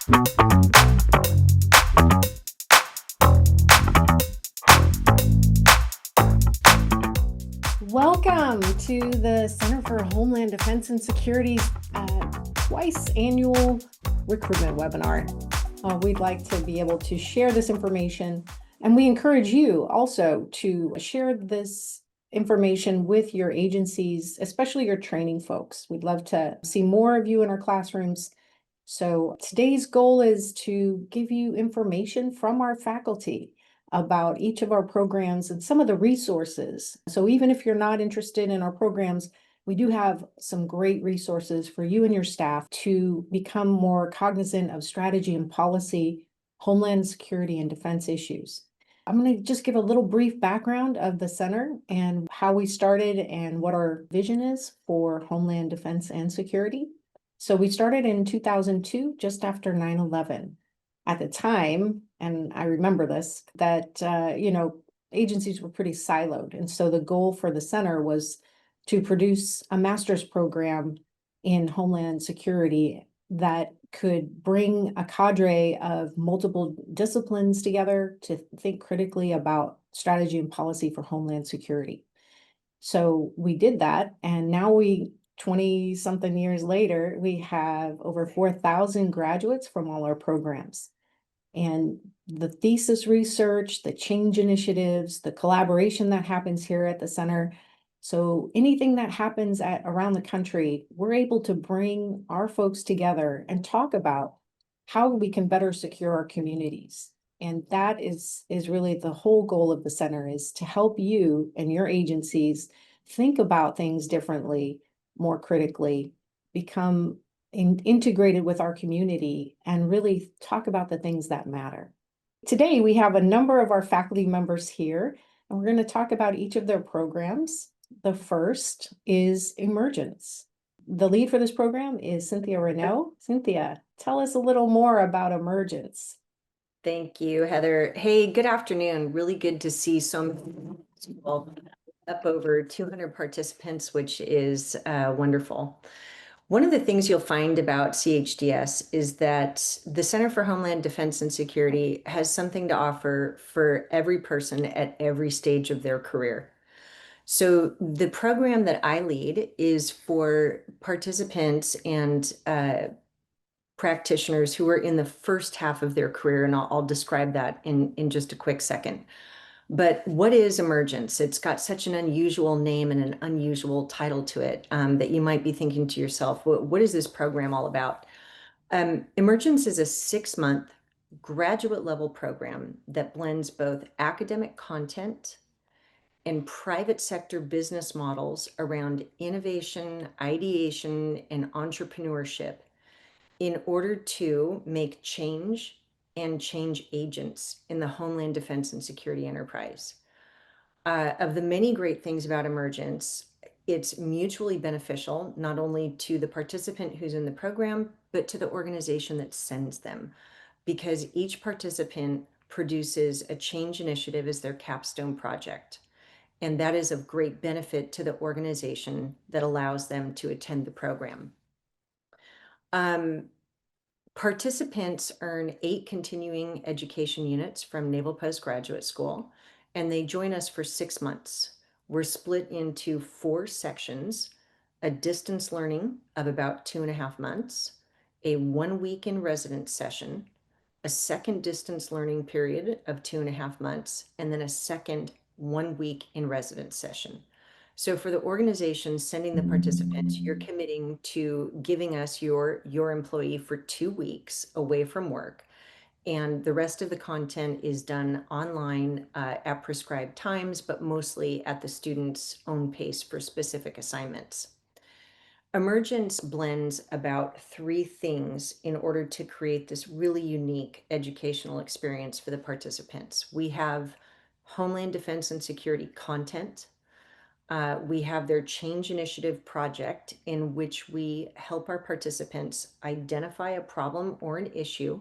Welcome to the Center for Homeland Defense and Security's twice annual recruitment webinar. We'd like to be able to share this information, and we encourage you also to share this information with your agencies, especially your training folks. We'd love to see more of you in our classrooms. So today's goal is to give you information from our faculty about each of our programs and some of the resources. So even if you're not interested in our programs, we do have some great resources for you and your staff to become more cognizant of strategy and policy, homeland security and defense issues. I'm going to just give a little brief background of the center and how we started and what our vision is for homeland defense and security. So we started in 2002, just after 9/11. At the time, and I remember this, that, agencies were pretty siloed. And so the goal for the center was to produce a master's program in Homeland Security that could bring a cadre of multiple disciplines together to think critically about strategy and policy for Homeland Security. So we did that, and now 20-something years later, we have over 4,000 graduates from all our programs. And the thesis research, the change initiatives, the collaboration that happens here at the center. So anything that happens around the country, we're able to bring our folks together and talk about how we can better secure our communities. And that is really the whole goal of the center, is to help you and your agencies think about things differently, more critically, become integrated with our community, and really talk about the things that matter. Today, we have a number of our faculty members here, and we're going to talk about each of their programs. The first is Emergence. The lead for this program is Cynthia Renaud. Cynthia, tell us a little more about Emergence. Thank you, Heather. Hey, good afternoon. Really good to see so many people, up over 200 participants, which is wonderful. One of the things you'll find about CHDS is that the Center for Homeland Defense and Security has something to offer for every person at every stage of their career. So the program that I lead is for participants and practitioners who are in the first half of their career, and I'll describe that in just a quick second. But what is Emergence? It's got such an unusual name and an unusual title to it that you might be thinking to yourself, what is this program all about? Emergence is a 6-month graduate level program that blends both academic content and private sector business models around innovation, ideation, and entrepreneurship in order to make change and change agents in the Homeland Defense and Security enterprise. Of the many great things about Emergence, it's mutually beneficial, not only to the participant who's in the program, but to the organization that sends them, because each participant produces a change initiative as their capstone project. And that is of great benefit to the organization that allows them to attend the program. Participants earn 8 continuing education units from Naval Postgraduate School, and they join us for 6 months. We're split into 4 sections: a distance learning of about 2.5 months, a 1-week in residence session, a second distance learning period of 2.5 months, and then a second 1-week in residence session. So for the organization sending the participants, you're committing to giving us your employee for 2 weeks away from work. And the rest of the content is done online at prescribed times, but mostly at the student's own pace for specific assignments. Emergence blends about 3 things in order to create this really unique educational experience for the participants. We have Homeland Defense and Security content. We have their Change Initiative project, in which we help our participants identify a problem or an issue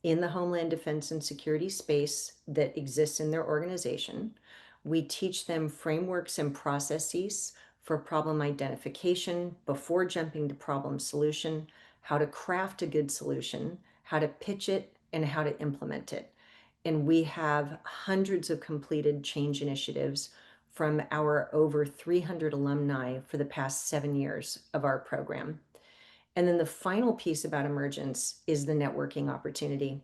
in the Homeland Defense and Security space that exists in their organization. We teach them frameworks and processes for problem identification before jumping to problem solution, how to craft a good solution, how to pitch it, and how to implement it. And we have hundreds of completed change initiatives from our over 300 alumni for the past 7 years of our program. And then the final piece about Emergence is the networking opportunity.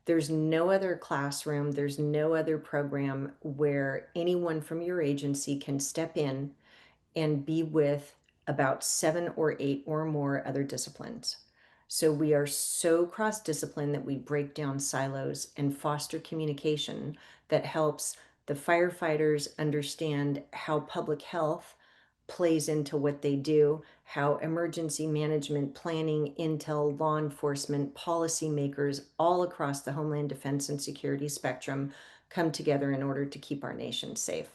There's no other classroom, there's no other program where anyone from your agency can step in and be with about 7 or 8 or more other disciplines. So we are so cross-discipline that we break down silos and foster communication that helps the firefighters understand how public health plays into what they do, how emergency management, planning, intel, law enforcement, policymakers all across the Homeland Defense and Security spectrum come together in order to keep our nation safe.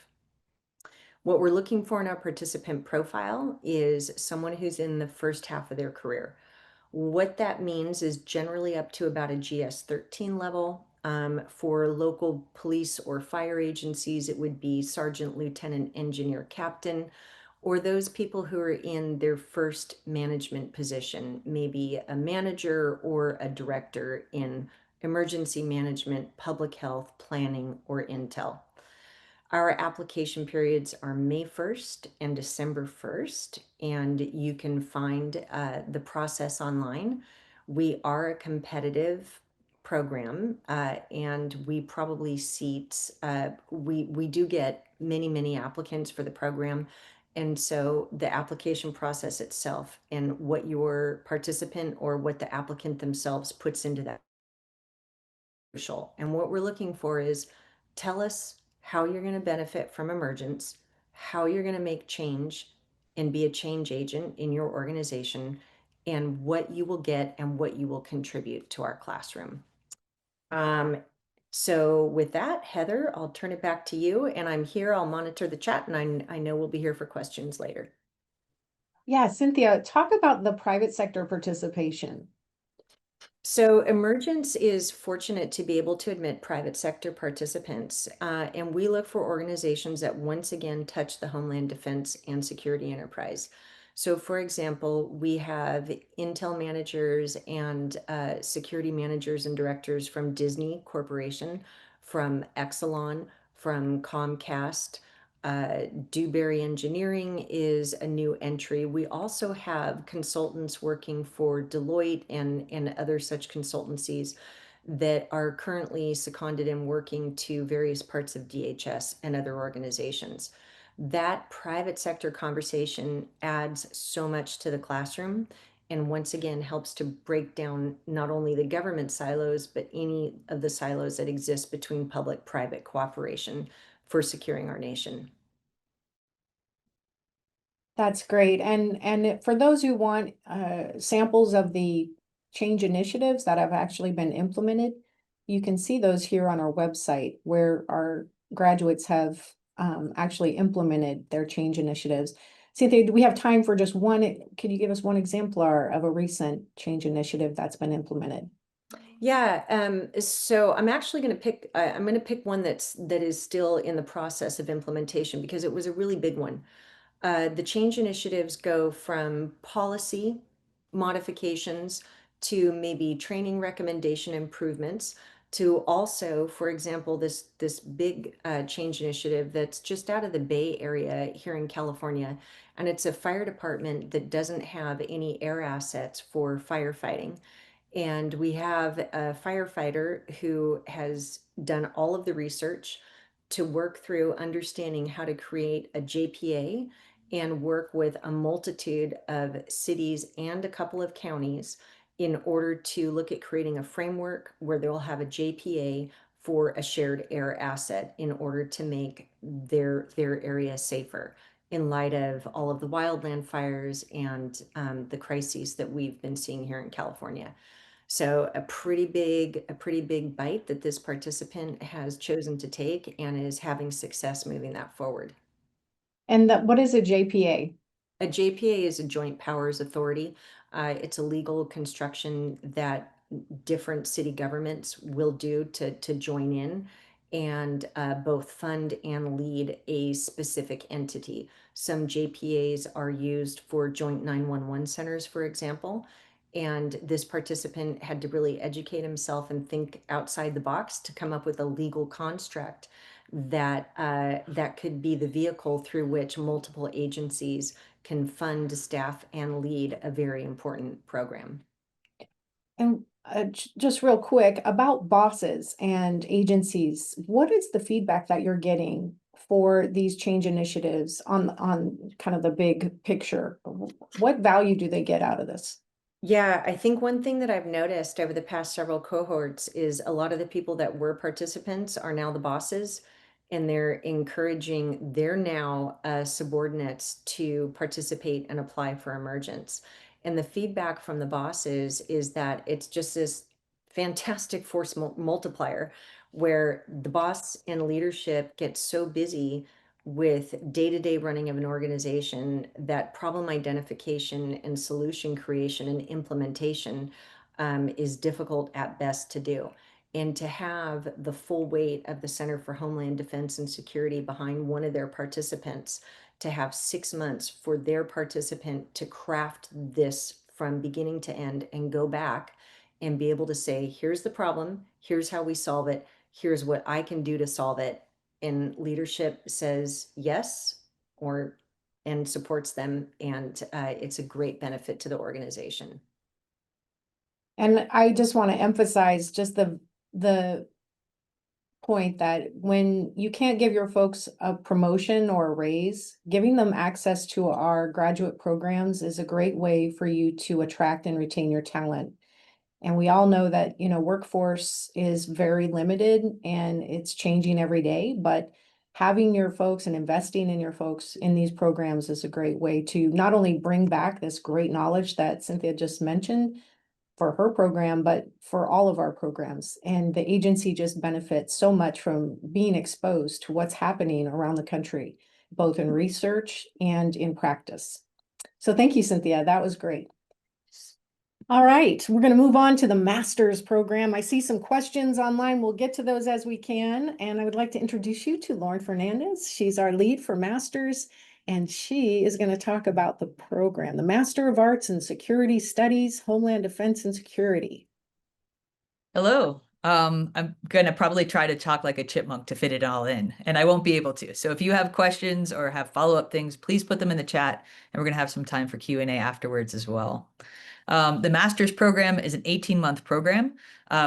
What we're looking for in our participant profile is someone who's in the first half of their career. What that means is generally up to about a GS-13 level. For local police or fire agencies, it would be sergeant, lieutenant, engineer, captain, or those people who are in their first management position, maybe a manager or a director in emergency management, public health, planning, or intel. Our application periods are May 1st and December 1st, and you can find the process online. We are a competitive program, and we probably seat, we do get many, many applicants for the program. And so the application process itself and what your participant or what the applicant themselves puts into that crucial. And what we're looking for is tell us how you're going to benefit from Emergence, how you're going to make change and be a change agent in your organization, and what you will get and what you will contribute to our classroom. So with that, Heather, I'll turn it back to you. And I'm here, I'll monitor the chat, and I know we'll be here for questions later. Yeah, Cynthia, talk about the private sector participation. So Emergence is fortunate to be able to admit private sector participants, and we look for organizations that once again touch the Homeland Defense and Security enterprise. So for example, we have intel managers and security managers and directors from Disney Corporation, from Exelon, from Comcast. Dewberry Engineering is a new entry. We also have consultants working for Deloitte and other such consultancies that are currently seconded and working to various parts of DHS and other organizations. That private sector conversation adds so much to the classroom and once again helps to break down not only the government silos, but any of the silos that exist between public-private cooperation for securing our nation. That's great. And for those who want samples of the change initiatives that have actually been implemented, you can see those here on our website where our graduates have actually implemented their change initiatives. Cynthia, do we have time for just one? Can you give us one exemplar of a recent change initiative that's been implemented? Yeah, so I'm actually going to pick, I'm going to pick one that is still in the process of implementation because it was a really big one. The change initiatives go from policy modifications to maybe training recommendation improvements to also, for example, this big change initiative that's just out of the Bay Area here in California. And it's a fire department that doesn't have any air assets for firefighting. And we have a firefighter who has done all of the research to work through understanding how to create a JPA and work with a multitude of cities and a couple of counties in order to look at creating a framework where they'll have a JPA for a shared air asset in order to make their area safer in light of all of the wildland fires and the crises that we've been seeing here in California. So a pretty big bite that this participant has chosen to take and is having success moving that forward. And what is a JPA? A JPA is a joint powers authority. It's a legal construction that different city governments will do to join in and both fund and lead a specific entity. Some JPAs are used for joint 911 centers, for example, And this participant had to really educate himself and think outside the box to come up with a legal construct that could be the vehicle through which multiple agencies can fund, staff, and lead a very important program. And just real quick about bosses and agencies, what is the feedback that you're getting for these change initiatives on kind of the big picture? What value do they get out of this? Yeah, I think one thing that I've noticed over the past several cohorts is a lot of the people that were participants are now the bosses, and they're encouraging their now subordinates to participate and apply for Emergence. And the feedback from the bosses is that it's just this fantastic force multiplier where the boss and leadership get so busy with day-to-day running of an organization that problem identification and solution creation and implementation is difficult at best to do. And to have the full weight of the Center for Homeland Defense and Security behind one of their participants, to have 6 months for their participant to craft this from beginning to end and go back and be able to say, here's the problem, here's how we solve it, here's what I can do to solve it, and leadership says yes or and supports them, and it's a great benefit to the organization. And I just want to emphasize just the point that when you can't give your folks a promotion or a raise, giving them access to our graduate programs is a great way for you to attract and retain your talent. And we all know that, workforce is very limited and it's changing every day, but having your folks and investing in your folks in these programs is a great way to not only bring back this great knowledge that Cynthia just mentioned for her program, but for all of our programs. And the agency just benefits so much from being exposed to what's happening around the country, both in research and in practice. So thank you, Cynthia. That was great. All right, we're going to move on to the master's program. I see some questions online. We'll get to those as we can. And I would like to introduce you to Lauren Fernandez. She's our lead for master's, and she is going to talk about the program, the Master of Arts in Security Studies, Homeland Defense and Security. Hello. I'm gonna probably try to talk like a chipmunk to fit it all in, and I won't be able to. So if you have questions or have follow-up things, please put them in the chat, and we're gonna have some time for Q&A afterwards as well. The master's program is an 18-month program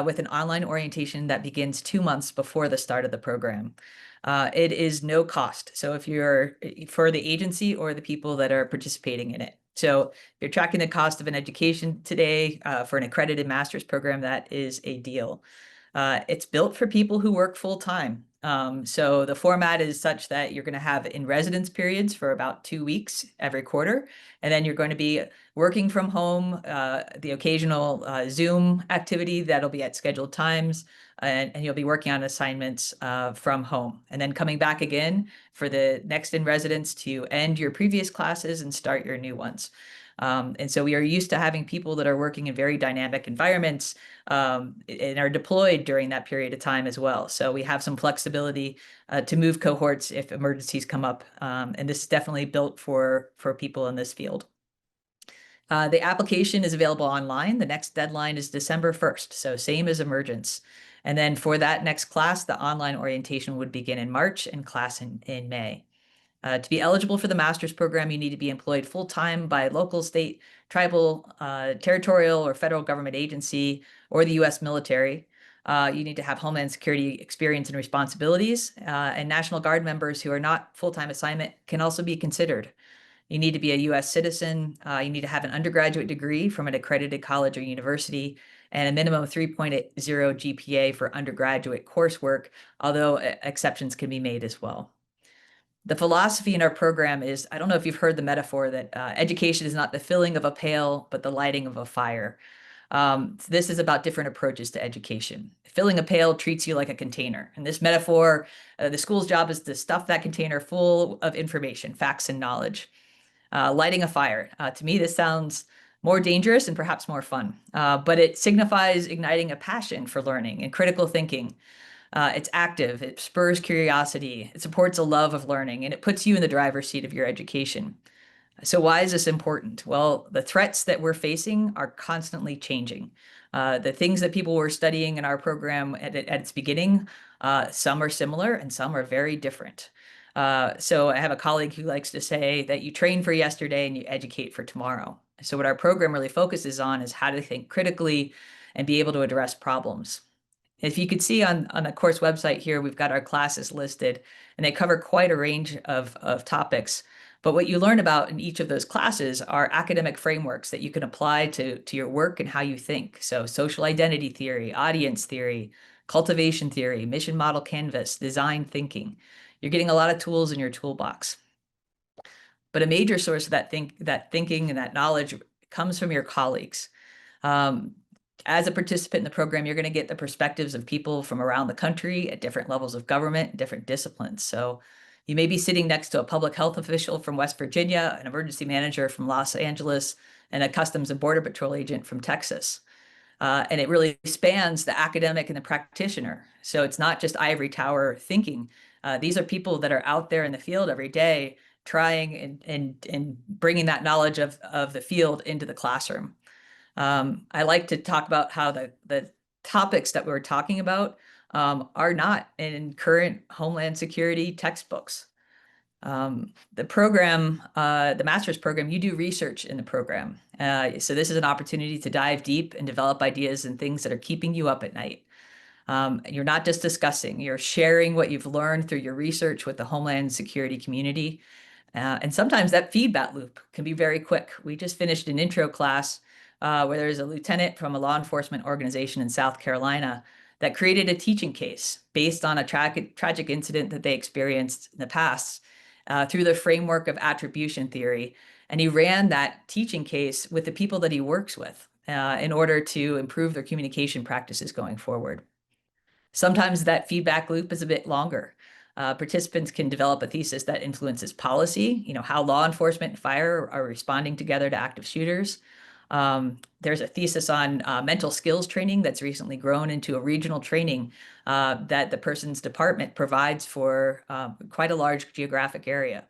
with an online orientation that begins 2 months before the start of the program. It is no cost. So if you're for the agency or the people that are participating in it. So if you're tracking the cost of an education today for an accredited master's program, that is a deal. It's built for people who work full time. So the format is such that you're going to have in residence periods for about 2 weeks every quarter, and then you're going to be working from home, the occasional Zoom activity that'll be at scheduled times, and you'll be working on assignments from home, and then coming back again for the next in residence to end your previous classes and start your new ones. And so we are used to having people that are working in very dynamic environments and are deployed during that period of time as well. So we have some flexibility to move cohorts if emergencies come up. And this is definitely built for people in this field. The application is available online. The next deadline is December 1st, so same as Emergence. And then for that next class, the online orientation would begin in March and class in May. To be eligible for the master's program, you need to be employed full-time by a local, state, tribal, territorial, or federal government agency, or the U.S. military. You need to have Homeland Security experience and responsibilities, and National Guard members who are not full-time assignment can also be considered. You need to be a U.S. citizen. You need to have an undergraduate degree from an accredited college or university, and a minimum of 3.0 GPA for undergraduate coursework, although exceptions can be made as well. The philosophy in our program is, I don't know if you've heard the metaphor that education is not the filling of a pail, but the lighting of a fire. This is about different approaches to education. Filling a pail treats you like a container. In this metaphor, the school's job is to stuff that container full of information, facts, and knowledge. Lighting a fire. To me, this sounds more dangerous and perhaps more fun, but it signifies igniting a passion for learning and critical thinking. It's active, it spurs curiosity, it supports a love of learning, and it puts you in the driver's seat of your education. So why is this important? Well, the threats that we're facing are constantly changing. The things that people were studying in our program at its beginning, some are similar and some are very different. So I have a colleague who likes to say that you train for yesterday and you educate for tomorrow. So what our program really focuses on is how to think critically and be able to address problems. If you could see on the course website here, we've got our classes listed, and they cover quite a range of topics. But what you learn about in each of those classes are academic frameworks that you can apply to your work and how you think. So social identity theory, audience theory, cultivation theory, mission model canvas, design thinking. You're getting a lot of tools in your toolbox. But a major source of that thinking and that knowledge comes from your colleagues. As a participant in the program, you're going to get the perspectives of people from around the country at different levels of government, different disciplines. So you may be sitting next to a public health official from West Virginia, an emergency manager from Los Angeles, and a Customs and Border Patrol agent from Texas. And it really spans the academic and the practitioner. So it's not just ivory tower thinking. These are people that are out there in the field every day trying and bringing that knowledge of the field into the classroom. I like to talk about how the topics that we're talking about are not in current Homeland Security textbooks. The program, the master's program, you do research in the program. So this is an opportunity to dive deep and develop ideas and things that are keeping you up at night. You're not just discussing, you're sharing what you've learned through your research with the Homeland Security community. And sometimes that feedback loop can be very quick. We just finished an intro class where there's a lieutenant from a law enforcement organization in South Carolina that created a teaching case based on a tragic incident that they experienced in the past through the framework of attribution theory. And he ran that teaching case with the people that he works with in order to improve their communication practices going forward. Sometimes that feedback loop is a bit longer. Participants can develop a thesis that influences policy, how law enforcement and fire are responding together to active shooters. There's a thesis on mental skills training that's recently grown into a regional training that the person's department provides for quite a large geographic area.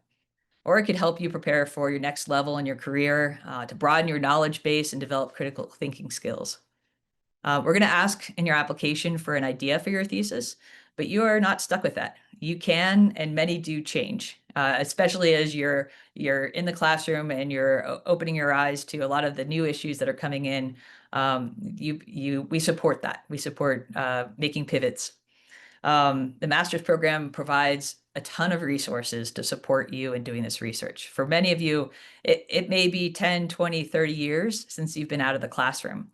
Or it could help you prepare for your next level in your career, to broaden your knowledge base and develop critical thinking skills. We're going to ask in your application for an idea for your thesis, but you are not stuck with that. You can, and many do change, especially as you're in the classroom and you're opening your eyes to a lot of the new issues that are coming in. We support that. We support making pivots. The master's program provides a ton of resources to support you in doing this research. For many of you, it may be 10, 20, 30 years since you've been out of the classroom.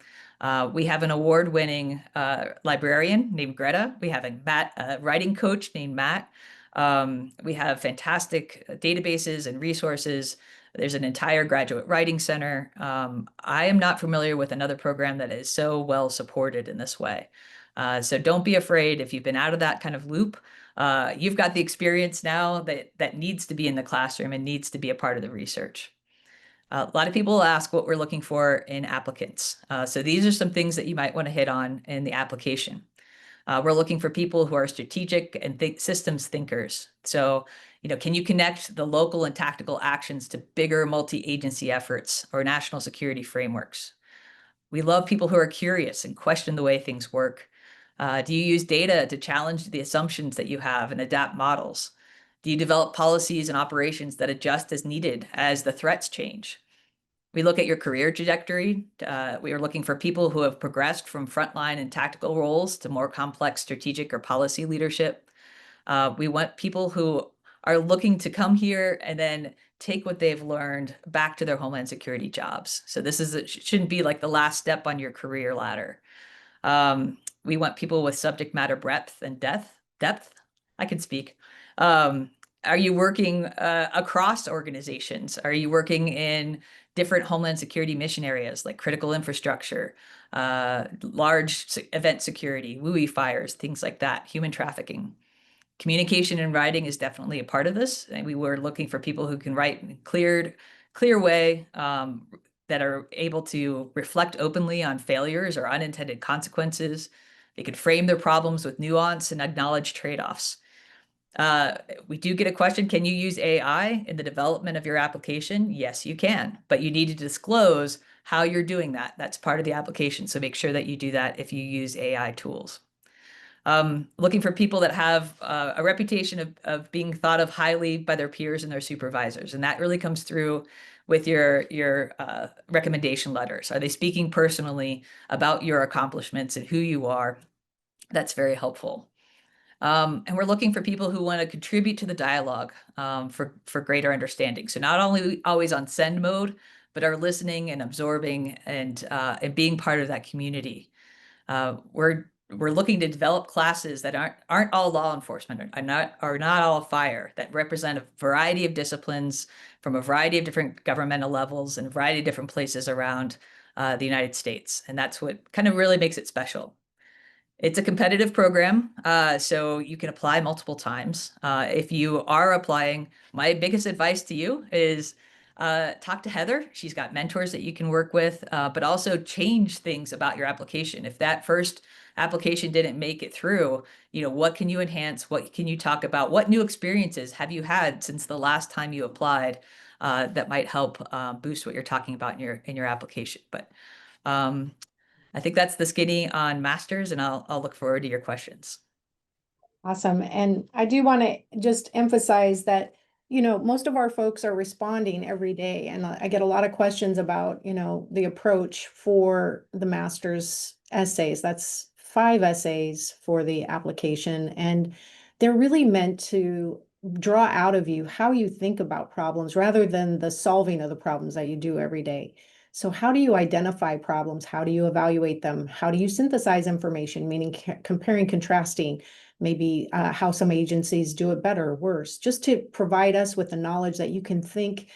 We have an award-winning librarian named Greta. We have a writing coach named Matt. We have fantastic databases and resources. There's an entire graduate writing center. I am not familiar with another program that is so well supported in this way. So don't be afraid if you've been out of that kind of loop. You've got the experience now that needs to be in the classroom and needs to be a part of the research. A lot of people ask what we're looking for in applicants. So these are some things that you might want to hit on in the application. We're looking for people who are strategic and systems thinkers. So, can you connect the local and tactical actions to bigger multi-agency efforts or national security frameworks? We love people who are curious and question the way things work. Do you use data to challenge the assumptions that you have and adapt models? Do you develop policies and operations that adjust as needed as the threats change? We look at your career trajectory. We are looking for people who have progressed from frontline and tactical roles to more complex strategic or policy leadership. We want people who are looking to come here and then take what they've learned back to their Homeland Security jobs. So this shouldn't be like the last step on your career ladder. We want people with subject matter breadth and depth. I can speak. Are you working across organizations? Are you working in different Homeland Security mission areas like critical infrastructure, large event security, WUI fires, things like that, human trafficking? Communication and writing is definitely a part of this. And we were looking for people who can write in a clear way, that are able to reflect openly on failures or unintended consequences. They could frame their problems with nuance and acknowledge trade-offs. We do get a question, can you use AI in the development of your application? Yes, you can, but you need to disclose how you're doing that. That's part of the application. So make sure that you do that if you use AI tools. Looking for people that have a reputation of being thought of highly by their peers and their supervisors. And that really comes through with your recommendation letters. Are they speaking personally about your accomplishments and who you are? That's very helpful. And we're looking for people who want to contribute to the dialogue for greater understanding. So not only always on send mode, but are listening and absorbing and being part of that community. We're looking to develop classes that aren't all law enforcement, are not all fire, that represent a variety of disciplines from a variety of different governmental levels and a variety of different places around the United States. And that's what kind of really makes it special. It's a competitive program, so you can apply multiple times. If you are applying, my biggest advice to you is talk to Heather. She's got mentors that you can work with, but also change things about your application. If that first application didn't make it through, what can you enhance? What can you talk about? What new experiences have you had since the last time you applied that might help boost what you're talking about in your application? But I think that's the skinny on masters, and I'll look forward to your questions. Awesome. And I do want to just emphasize that, most of our folks are responding every day. And I get a lot of questions about, the approach for the master's essays. That's 5 essays for the application. And they're really meant to draw out of you how you think about problems rather than the solving of the problems that you do every day. So how do you identify problems? How do you evaluate them? How do you synthesize information, meaning comparing, contrasting, maybe how some agencies do it better or worse, just to provide us with the knowledge that you can think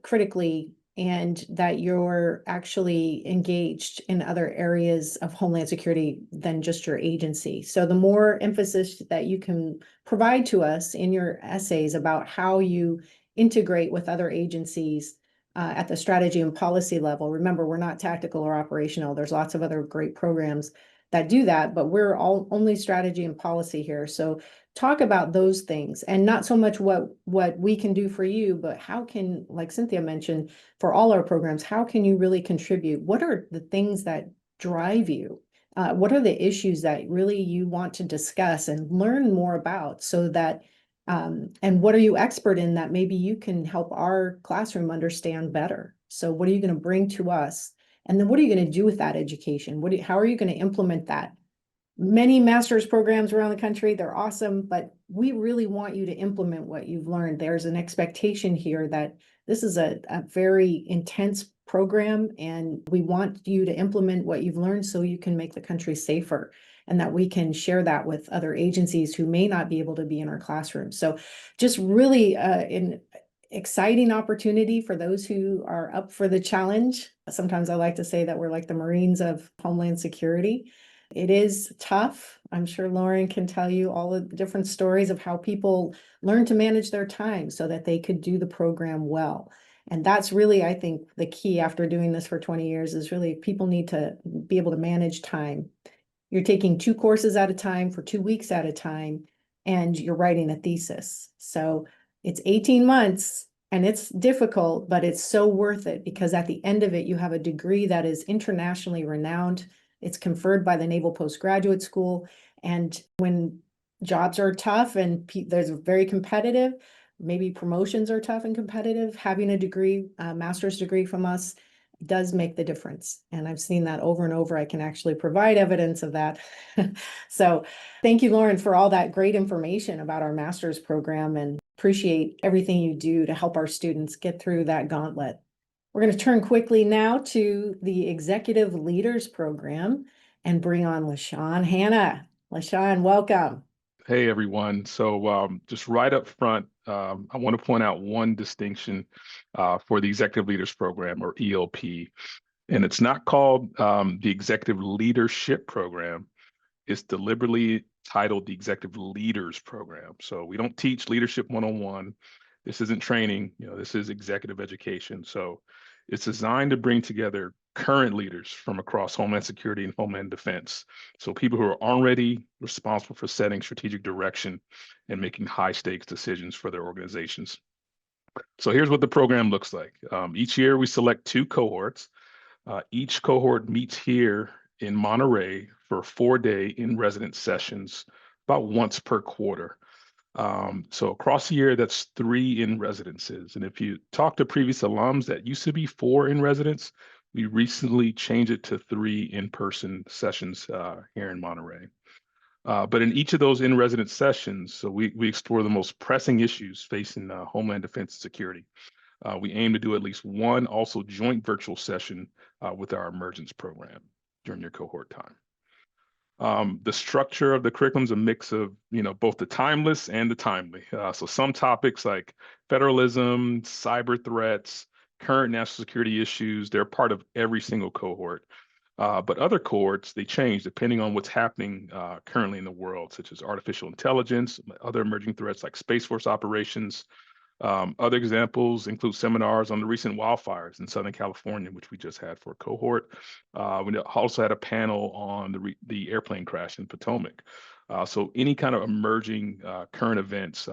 critically and that you're actually engaged in other areas of Homeland Security than just your agency. So the more emphasis that you can provide to us in your essays about how you integrate with other agencies at the strategy and policy level. Remember, we're not tactical or operational. There's lots of other great programs that do that, but we're all only strategy and policy here. So talk about those things and not so much what we can do for you, but how can, like Cynthia mentioned, for all our programs, how can you really contribute? What are the things that drive you? What are the issues that really you want to discuss and learn more about so that and what are you expert in that maybe you can help our classroom understand better? So what are you going to bring to us? And then what are you going to do with that education? How are you going to implement that? Many master's programs around the country, they're awesome, but we really want you to implement what you've learned. There's an expectation here that this is a very intense program, and we want you to implement what you've learned so you can make the country safer, and that we can share that with other agencies who may not be able to be in our classroom. So just really an exciting opportunity for those who are up for the challenge. Sometimes I like to say that we're like the Marines of Homeland Security. It is tough. I'm sure Lauren can tell you all the different stories of how people learn to manage their time so that they could do the program well. And that's really, I think, the key after doing this for 20 years is really people need to be able to manage time. You're taking 2 courses at a time for 2 weeks at a time, and you're writing a thesis. So it's 18 months and it's difficult, but it's so worth it because at the end of it, you have a degree that is internationally renowned. It's conferred by the Naval Postgraduate School. And when jobs are tough and there's very competitive, maybe promotions are tough and competitive, having a degree, a master's degree from us does make the difference. And I've seen that over and over. I can actually provide evidence of that. So thank you, Lauren, for all that great information about our master's program, and appreciate everything you do to help our students get through that gauntlet. We're going to turn quickly now to the Executive Leaders Program and bring on LaShawn Hanna. LaShawn, welcome. Hey, everyone. So just right up front, I want to point out one distinction for the Executive Leaders Program, or ELP. And it's not called the Executive Leadership Program. It's deliberately titled the Executive Leaders Program. So we don't teach Leadership 101. This isn't training. This is executive education. So It's designed to bring together current leaders from across Homeland Security and Homeland Defense. So people who are already responsible for setting strategic direction and making high stakes decisions for their organizations. So here's what the program looks like. Each year we select 2 cohorts. Each cohort meets here in Monterey for 4-day in-residence sessions about once per quarter. So across the year, that's 3 in-residences. And if you talk to previous alums, that used to be 4 in-residence. We recently changed it to 3 in-person sessions here in Monterey. But in each of those in-residence sessions, so we explore the most pressing issues facing Homeland Defense and Security. We aim to do at least one also joint virtual session with our Emergence program during your cohort time. The structure of the curriculum is a mix of, both the timeless and the timely. So some topics like federalism, cyber threats, current national security issues, they're part of every single cohort. But other cohorts, they change depending on what's happening currently in the world, such as artificial intelligence, other emerging threats like Space Force operations. Other examples include seminars on the recent wildfires in Southern California, which we just had for a cohort. We also had a panel on the airplane crash in Potomac. So any kind of emerging current events,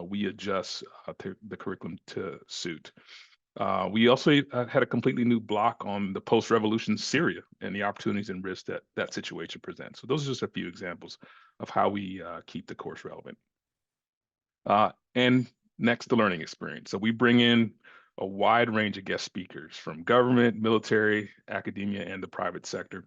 we adjust the curriculum to suit. We also had a completely new block on the post-revolution Syria and the opportunities and risks that situation presents. So those are just a few examples of how we keep the course relevant. And next, the learning experience. So we bring in a wide range of guest speakers from government, military, academia, and the private sector.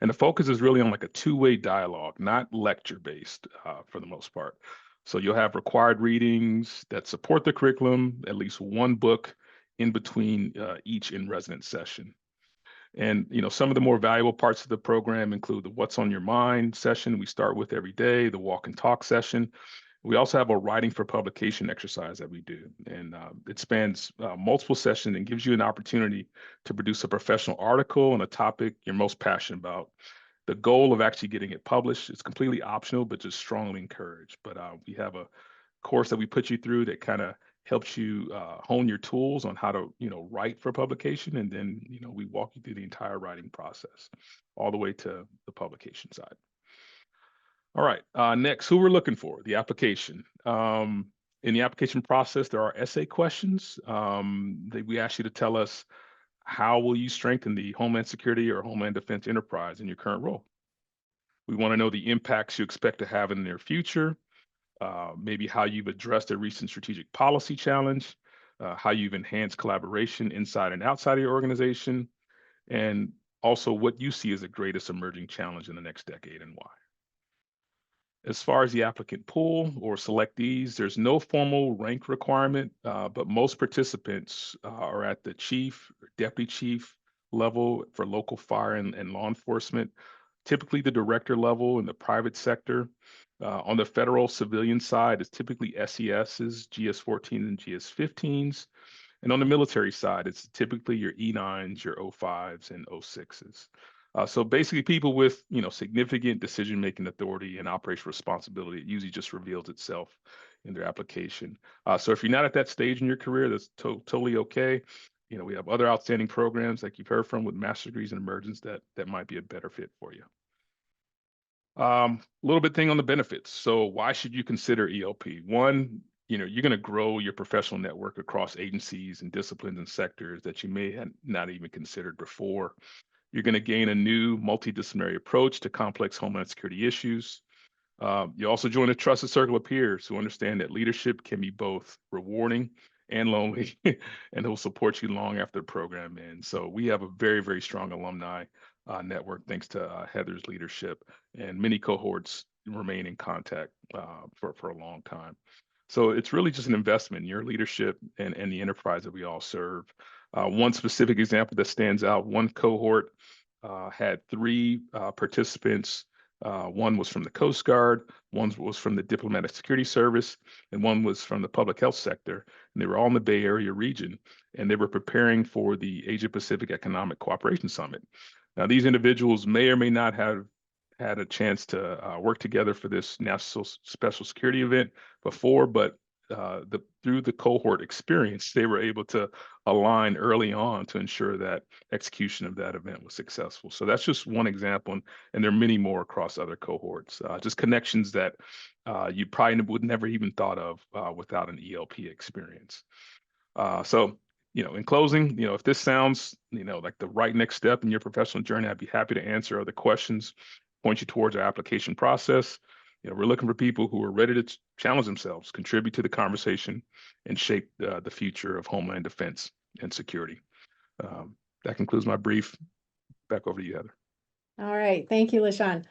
And the focus is really on like a 2-way dialogue, not lecture-based for the most part. So you'll have required readings that support the curriculum, at least one book in between each in-residence session. And, some of the more valuable parts of the program include the What's on Your Mind session we start with every day, the walk and talk session. We also have a writing for publication exercise that we do, and it spans multiple sessions and gives you an opportunity to produce a professional article on a topic you're most passionate about. The goal of actually getting it published is completely optional, but just strongly encouraged. But we have a course that we put you through that kind of helps you hone your tools on how to, write for publication. And then, we walk you through the entire writing process all the way to the publication side. All right, next, who we're looking for, the application. In the application process, there are essay questions that we ask you to tell us how will you strengthen the Homeland Security or Homeland Defense enterprise in your current role. We want to know the impacts you expect to have in the near future, maybe how you've addressed a recent strategic policy challenge, how you've enhanced collaboration inside and outside of your organization, and also what you see as the greatest emerging challenge in the next decade and why. As far as the applicant pool or selectees, there's no formal rank requirement, but most participants are at the chief or deputy chief level for local fire and law enforcement, typically the director level in the private sector. On the federal civilian side, it's typically SESs, GS-14s and GS-15s. And on the military side, it's typically your E9s, your O5s and O6s. So basically people with, significant decision-making authority and operational responsibility, it usually just reveals itself in their application. So if you're not at that stage in your career, that's totally okay. We have other outstanding programs like you've heard from with master's degrees in Emergence that might be a better fit for you. A little bit thing on the benefits. So why should you consider ELP? One, you're going to grow your professional network across agencies and disciplines and sectors that you may have not even considered before. You're going to gain a new multidisciplinary approach to complex Homeland Security issues. You also join a trusted circle of peers who understand that leadership can be both rewarding and lonely, and who'll support you long after the program ends. So we have a very, very strong alumni network thanks to Heather's leadership, and many cohorts remain in contact for a long time. So it's really just an investment in your leadership and the enterprise that we all serve. One specific example that stands out, one cohort had 3 participants. One was from the Coast Guard, one was from the Diplomatic Security Service, and one was from the public health sector. And they were all in the Bay Area region, and they were preparing for the Asia Pacific Economic Cooperation Summit. Now, these individuals may or may not have had a chance to work together for this national special security event before, but through the cohort experience, they were able to align early on to ensure that execution of that event was successful. So that's just one example, and there are many more across other cohorts. Just connections that you probably would never even thought of without an ELP experience. So, in closing, if this sounds, like the right next step in your professional journey, I'd be happy to answer other questions, point you towards our application process. We're looking for people who are ready to challenge themselves, contribute to the conversation, and shape the future of Homeland Defense and security. That concludes my brief. Back over to you, Heather. All right, thank you, LaShawn.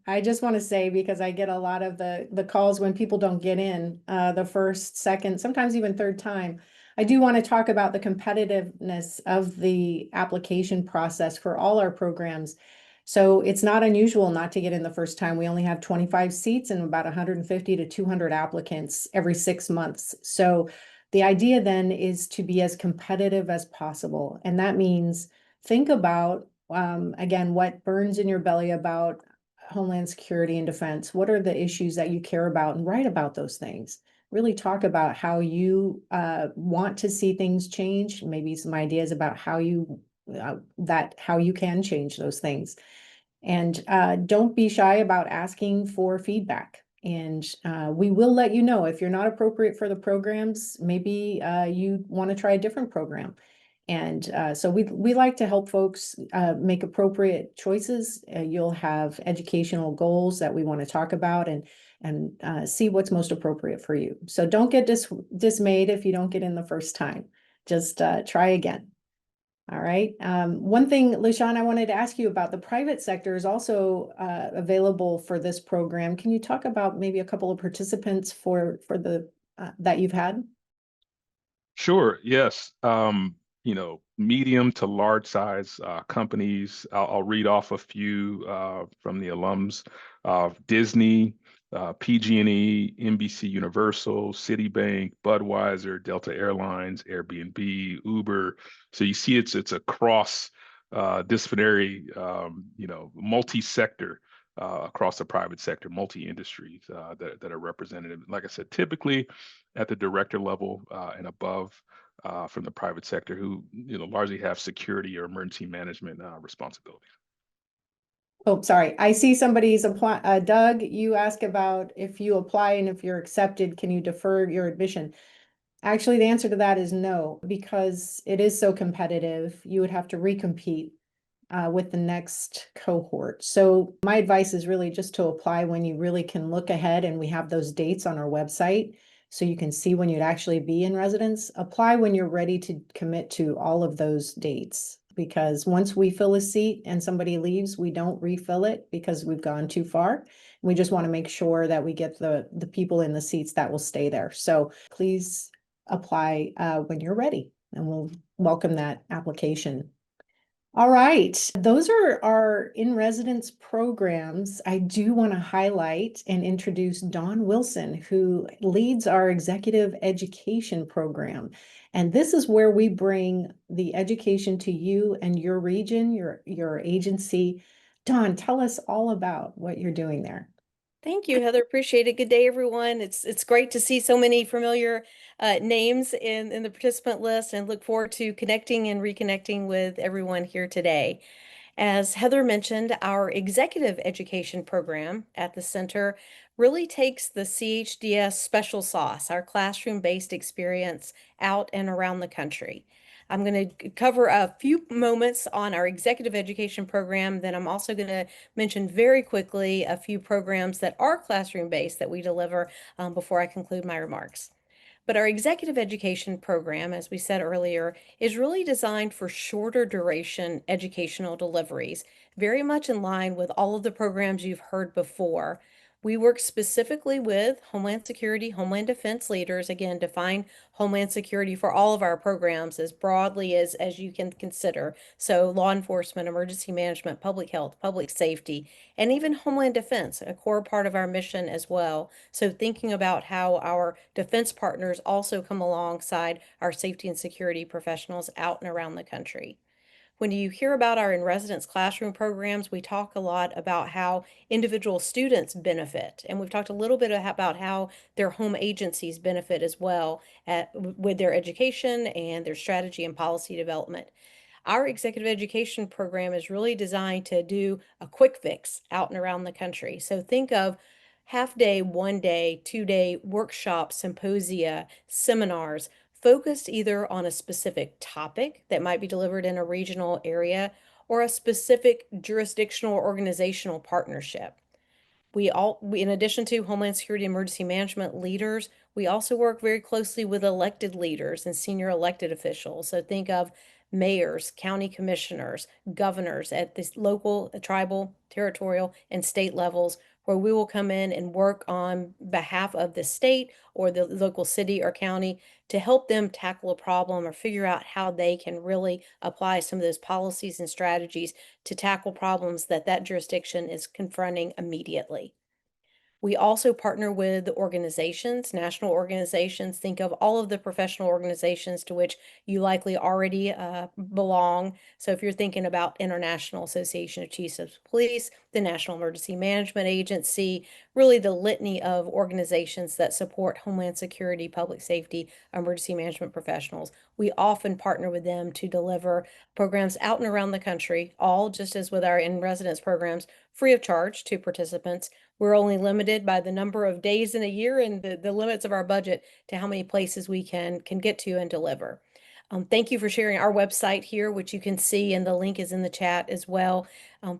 I just want to say, because I get a lot of the calls when people don't get in the first, second, sometimes even third time. I do want to talk about the competitiveness of the application process for all our programs. So it's not unusual not to get in the first time. We only have 25 seats and about 150 to 200 applicants every 6 months. So the idea then is to be as competitive as possible. And that means think about, again, what burns in your belly about Homeland Security and Defense. What are the issues that you care about, and write about those things. Really talk about how you want to see things change, maybe some ideas about how you can change those things. And don't be shy about asking for feedback. And we will let you know if you're not appropriate for the programs, maybe you want to try a different program. And so we like to help folks make appropriate choices. You'll have educational goals that we want to talk about and see what's most appropriate for you. So don't get dismayed if you don't get in the first time. Just try again. All right. One thing, LaShawn, I wanted to ask you about: the private sector is also available for this program. Can you talk about maybe a couple of participants for the that you've had? Sure. Yes. Medium to large size companies. I'll read off a few from the alums: Disney, PG&E, NBC Universal, Citibank, Budweiser, Delta Airlines, Airbnb, Uber. So you see, it's a cross disciplinary, multi-sector across the private sector, multi-industries that are represented. Like I said, typically at the director level and above from the private sector, who largely have security or emergency management responsibilities. Oh, sorry. I see somebody's apply. Doug, you ask about if you apply and if you're accepted, can you defer your admission? Actually, the answer to that is no, because it is so competitive. You would have to recompete with the next cohort. So my advice is really just to apply when you really can look ahead, and we have those dates on our website, so you can see when you'd actually be in residence. Apply when you're ready to commit to all of those dates, because once we fill a seat and somebody leaves, we don't refill it because we've gone too far. We just want to make sure that we get the people in the seats that will stay there. So please apply when you're ready, and we'll welcome that application. All right, those are our in-residence programs. I do want to highlight and introduce Dawn Wilson, who leads our executive education program. And this is where we bring the education to you and your region, your agency. Dawn, tell us all about what you're doing there. Thank you, Heather. Appreciate it. Good day, everyone. It's great to see so many familiar names in the participant list, and look forward to connecting and reconnecting with everyone here today. As Heather mentioned, our executive education program at the center really takes the CHDS special sauce, our classroom-based experience, out and around the country. I'm going to cover a few moments on our executive education program. Then I'm also going to mention very quickly a few programs that are classroom-based that we deliver before I conclude my remarks. But our executive education program, as we said earlier, is really designed for shorter duration educational deliveries, very much in line with all of the programs you've heard before. We work specifically with Homeland Security, Homeland Defense leaders, again, define Homeland Security for all of our programs as broadly as you can consider. So law enforcement, emergency management, public health, public safety, and even Homeland Defense, a core part of our mission as well. So thinking about how our defense partners also come alongside our safety and security professionals out and around the country. When you hear about our in-residence classroom programs, we talk a lot about how individual students benefit. And we've talked a little bit about how their home agencies benefit as well with their education and their strategy and policy development. Our executive education program is really designed to do a quick fix out and around the country. So think of half day, 1 day, 2 day workshops, symposia, seminars focused either on a specific topic that might be delivered in a regional area or a specific jurisdictional or organizational partnership. In addition to Homeland Security Emergency Management leaders, we also work very closely with elected leaders and senior elected officials. So think of mayors, county commissioners, governors at the local, tribal, territorial, and state levels, where we will come in and work on behalf of the state or the local city or county to help them tackle a problem or figure out how they can really apply some of those policies and strategies to tackle problems that that jurisdiction is confronting immediately. We also partner with organizations, national organizations. Think of all of the professional organizations to which you likely already belong. So if you're thinking about International Association of Chiefs of Police, the National Emergency Management Agency, really the litany of organizations that support Homeland Security, public safety, emergency management professionals. We often partner with them to deliver programs out and around the country, all just as with our in-residence programs, free of charge to participants. We're only limited by the number of days in a year and the limits of our budget to how many places we can get to and deliver. Thank you for sharing our website here, which you can see, and the link is in the chat as well.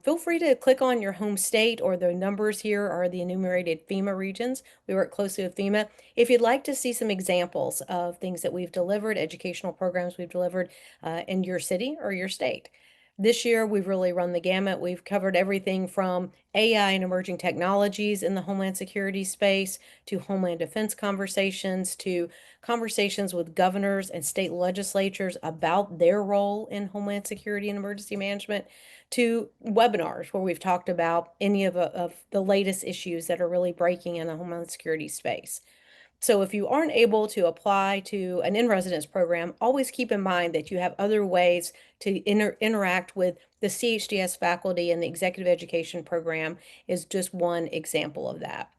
Feel free to click on your home state, or the numbers here are the enumerated FEMA regions. We work closely with FEMA. If you'd like to see some examples of things that we've delivered, educational programs we've delivered in your city or your state. This year, we've really run the gamut. We've covered everything from AI and emerging technologies in the Homeland Security space, to Homeland Defense conversations, to conversations with governors and state legislatures about their role in Homeland Security and emergency management, to webinars where we've talked about any of the latest issues that are really breaking in the Homeland Security space. So if you aren't able to apply to an in-residence program, always keep in mind that you have other ways to interact with the CHDS faculty, and the executive education program is just one example of that.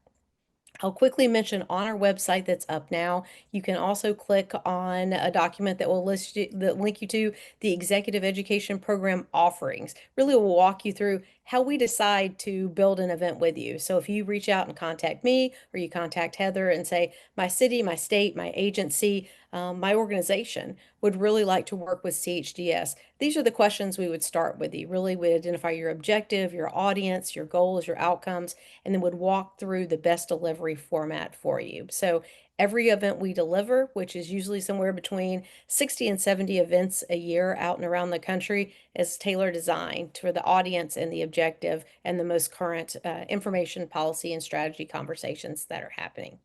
I'll quickly mention on our website that's up now, you can also click on a document that will link you to the executive education program offerings. Really will walk you through how we decide to build an event with you. So if you reach out and contact me, or you contact Heather and say, my city, my state, my agency, my organization would really like to work with CHDS, these are the questions we would start with you. Really would identify your objective, your audience, your goals, your outcomes, and then would walk through the best delivery format for you. So every event we deliver, which is usually somewhere between 60 and 70 events a year out and around the country, is tailor designed for the audience and the objective and the most current information, policy, and strategy conversations that are happening.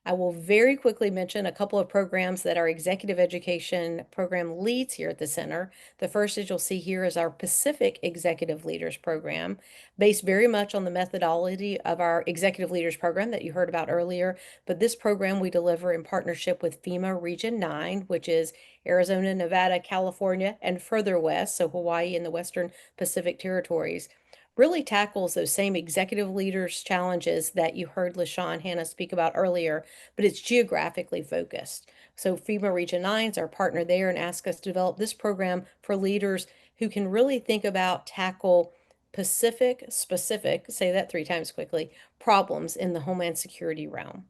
I will very quickly mention a couple of programs that our executive education program leads here at the center. The first, as you'll see here, is our Pacific Executive Leaders Program, based very much on the methodology of our Executive Leaders Program that you heard about earlier. But this program we deliver in partnership with FEMA Region 9, which is Arizona, Nevada, California, and further west, so Hawaii and the Western Pacific Territories. Really tackles those same executive leaders challenges that you heard LaShawn Hannah speak about earlier, but it's geographically focused. So FEMA Region 9 is our partner there, and asked us to develop this program for leaders who can really think about, tackle Pacific specific, say that 3 times quickly, problems in the Homeland Security realm.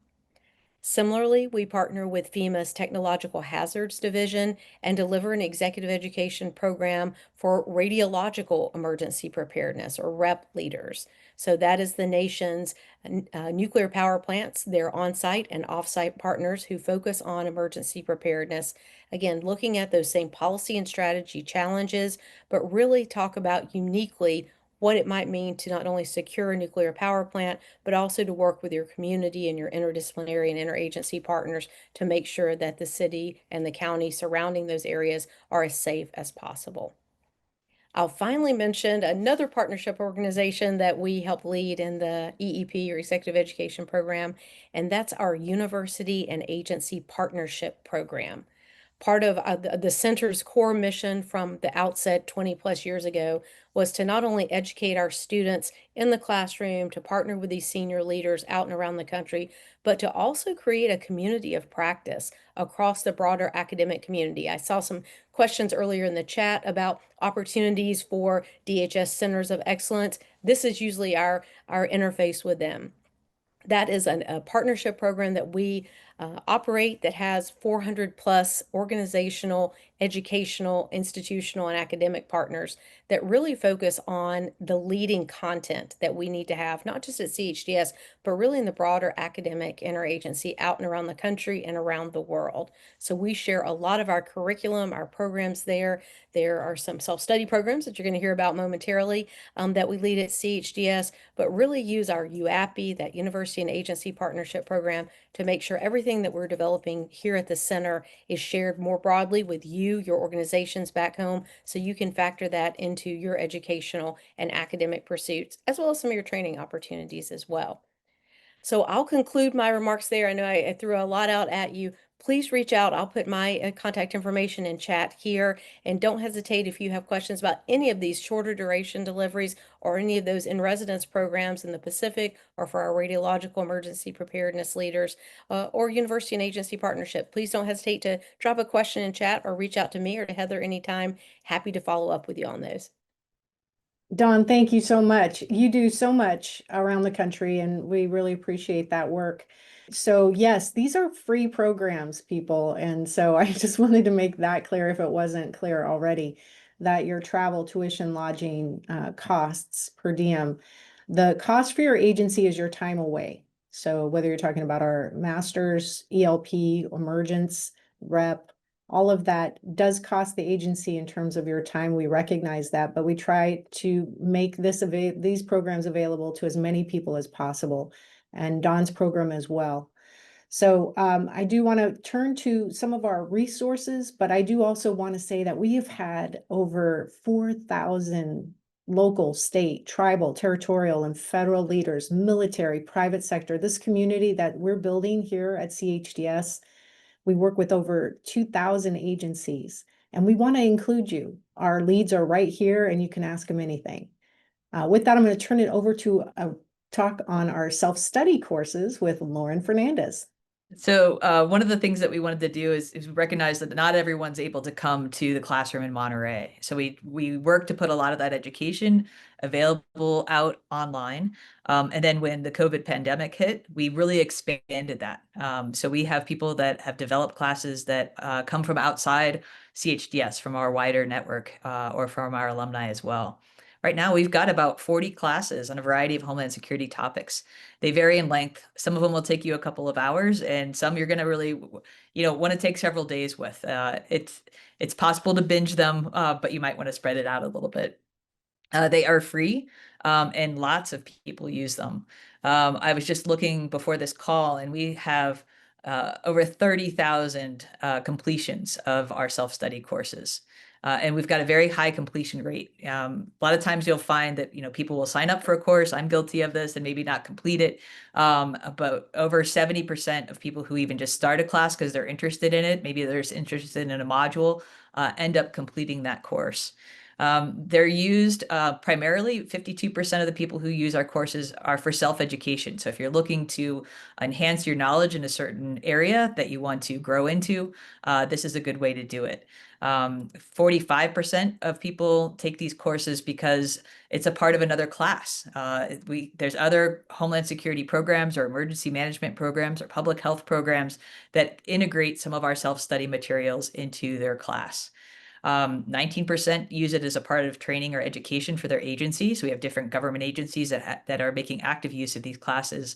Similarly, we partner with FEMA's Technological Hazards Division and deliver an executive education program for radiological emergency preparedness, or REP leaders. So that is the nation's nuclear power plants, their on-site and off-site partners who focus on emergency preparedness. Again, looking at those same policy and strategy challenges, but really talk about uniquely what it might mean to not only secure a nuclear power plant, but also to work with your community and your interdisciplinary and interagency partners to make sure that the city and the county surrounding those areas are as safe as possible. I'll finally mention another partnership organization that we help lead in the EEP, or Executive Education Program, and that's our University and Agency Partnership Program. part of the center's core mission from the outset 20 plus years ago was to not only educate our students in the classroom, to partner with these senior leaders out and around the country, but to also create a community of practice across the broader academic community. I saw some questions earlier in the chat about opportunities for DHS Centers of Excellence. This is usually our interface with them. That is a partnership program that we operate that has 400 plus organizational, educational, institutional, and academic partners that really focus on the leading content that we need to have, not just at CHDS, but really in the broader academic interagency out and around the country and around the world. So we share a lot of our curriculum, our programs there. There are some self-study programs that you're going to hear about momentarily that we lead at CHDS, but really use our UAPI, that University and Agency Partnership Program, to make sure everything that we're developing here at the center is shared more broadly with you, your organizations back home, so you can factor that into your educational and academic pursuits, as well as some of your training opportunities as well. So I'll conclude my remarks there. I know I threw a lot out at you. Please reach out. I'll put my contact information in chat here. And don't hesitate if you have questions about any of these shorter duration deliveries or any of those in-residence programs in the Pacific, or for our radiological emergency preparedness leaders or university and agency partnership. Please don't hesitate to drop a question in chat or reach out to me or to Heather anytime. Happy to follow up with you on those. Dawn, thank you so much. You do so much around the country, and we really appreciate that work. So yes, these are free programs, people. And so I just wanted to make that clear if it wasn't clear already, that your travel, tuition, lodging, costs per diem, the cost for your agency is your time away. So whether you're talking about our master's, ELP, Emergence, rep, all of that does cost the agency in terms of your time. We recognize that, but we try to make these programs available to as many people as possible, and Dawn's program as well. So I do want to turn to some of our resources, but I do also want to say that we have had over 4,000 local, state, tribal, territorial, and federal leaders, military, private sector, this community that we're building here at CHDS. We work with over 2,000 agencies, and we want to include you. Our leads are right here, and you can ask them anything. With that, I'm going to turn it over to a talk on our self-study courses with Lauren Fernandez. So one of the things that we wanted to do is recognize that not everyone's able to come to the classroom in Monterey. So we work to put a lot of that education available out online. And then when the COVID pandemic hit, we really expanded that. So we have people that have developed classes that come from outside CHDS, from our wider network, or from our alumni as well. Right now, we've got about 40 classes on a variety of Homeland Security topics. They vary in length. Some of them will take you a couple of hours, and some you're going to really, want to take several days with. It's possible to binge them, but you might want to spread it out a little bit. They are free, and lots of people use them. I was just looking before this call, and we have over 30,000 completions of our self-study courses. And we've got a very high completion rate. A lot of times you'll find that, people will sign up for a course. I'm guilty of this and maybe not complete it. But over 70% of people who even just start a class because they're interested in it, maybe they're interested in a module, end up completing that course. They're used primarily, 52% of the people who use our courses are for self-education. So if you're looking to enhance your knowledge in a certain area that you want to grow into, this is a good way to do it. 45% of people take these courses because it's a part of another class. There's other Homeland Security programs or emergency management programs or public health programs that integrate some of our self-study materials into their class. 19% use it as a part of training or education for their agency. So we have different government agencies that are making active use of these classes.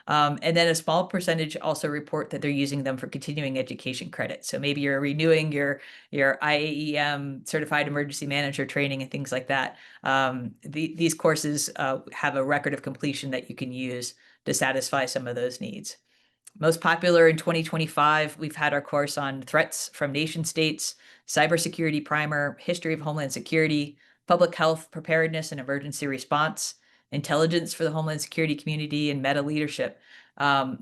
And then a small percentage also report that they're using them for continuing education credit. So maybe you're renewing your IAEM certified emergency manager training and things like that. These courses have a record of completion that you can use to satisfy some of those needs. Most popular in 2025, we've had our course on threats from nation states, cybersecurity primer, history of Homeland Security, public health preparedness and emergency response, intelligence for the Homeland Security community, and meta leadership.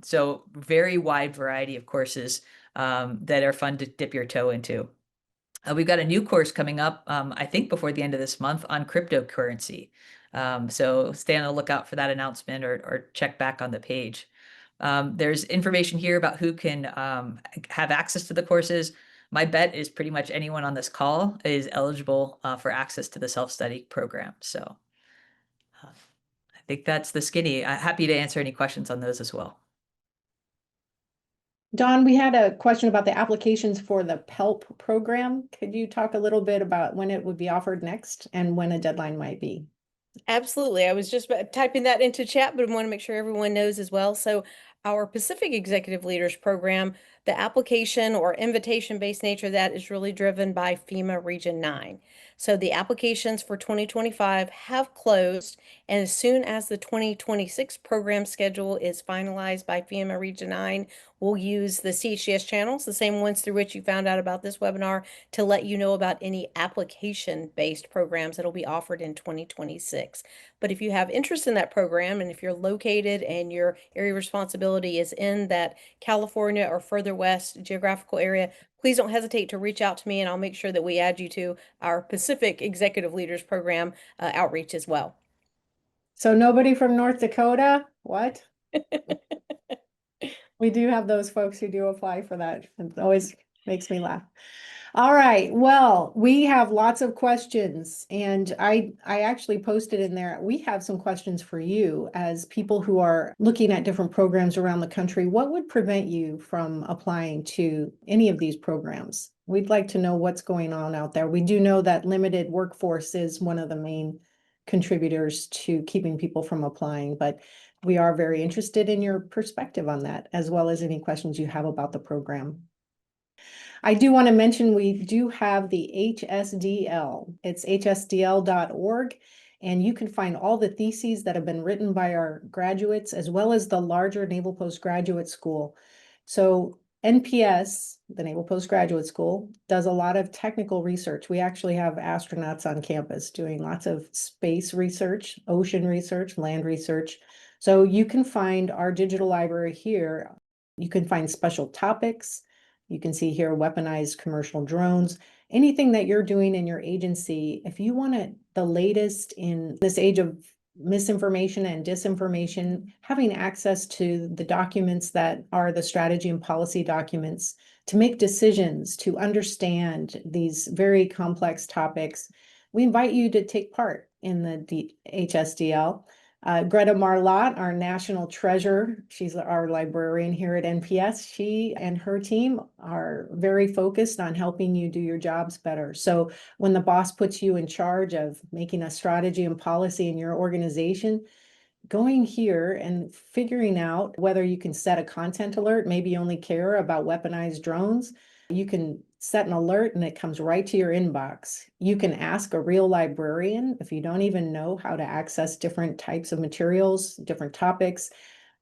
So very wide variety of courses. that are fun to dip your toe into. We've got a new course coming up, I think before the end of this month, on cryptocurrency. So stay on the lookout for that announcement, or check back on the page. There's information here about who can have access to the courses. My bet is pretty much anyone on this call is eligible for access to the self-study program. So I think that's the skinny. Happy to answer any questions on those as well. Don, we had a question about the applications for the PELP program. Could you talk a little bit about when it would be offered next and when a deadline might be? Absolutely. I was just typing that into chat, but I want to make sure everyone knows as well. So our Pacific Executive Leaders Program, the application or invitation-based nature of that is really driven by FEMA Region 9. So the applications for 2025 have closed, and as soon as the 2026 program schedule is finalized by FEMA Region 9, we'll use the CHDS channels, the same ones through which you found out about this webinar, to let you know about any application-based programs that will be offered in 2026. But if you have interest in that program, and if you're located and your area of responsibility is in that California or further west geographical area, please don't hesitate to reach out to me, and I'll make sure that we add you to our Pacific Executive Leaders Program outreach as well. So nobody from North Dakota? What? We do have those folks who do apply for that. It always makes me laugh. All right, well, we have lots of questions, and I actually posted in there, we have some questions for you as people who are looking at different programs around the country. What would prevent you from applying to any of these programs? We'd like to know what's going on out there. We do know that limited workforce is one of the main contributors to keeping people from applying, but we are very interested in your perspective on that, as well as any questions you have about the program. I do want to mention we do have the HSDL. It's hsdl.org, and you can find all the theses that have been written by our graduates, as well as the larger Naval Postgraduate School. So NPS, the Naval Postgraduate School, does a lot of technical research. We actually have astronauts on campus doing lots of space research, ocean research, land research. So you can find our digital library here. You can find special topics. You can see here weaponized commercial drones, anything that you're doing in your agency. If you want the latest in this age of misinformation and disinformation, having access to the documents that are the strategy and policy documents to make decisions, to understand these very complex topics, we invite you to take part in the HSDL. Greta Marlott, our national treasure, she's our librarian here at NPS. She and her team are very focused on helping you do your jobs better. So when the boss puts you in charge of making a strategy and policy in your organization, going here and figuring out whether you can set a content alert, maybe you only care about weaponized drones, you can set an alert and it comes right to your inbox. You can ask a real librarian if you don't even know how to access different types of materials, different topics,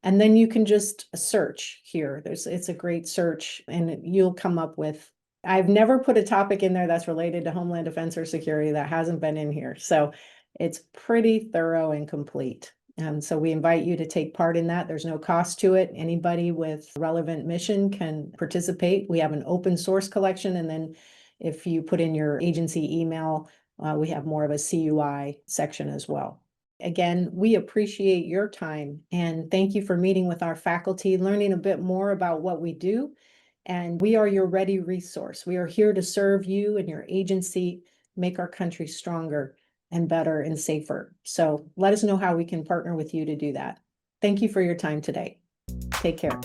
and then you can just search here. It's a great search, and you'll come up with, I've never put a topic in there that's related to Homeland Defense or security that hasn't been in here. So it's pretty thorough and complete. And so we invite you to take part in that. There's no cost to it. Anybody with relevant mission can participate. We have an open source collection. And then if you put in your agency email, we have more of a CUI section as well. Again, we appreciate your time, and thank you for meeting with our faculty, learning a bit more about what we do. And we are your ready resource. We are here to serve you and your agency, make our country stronger and better and safer. So let us know how we can partner with you to do that. Thank you for your time today. Take care.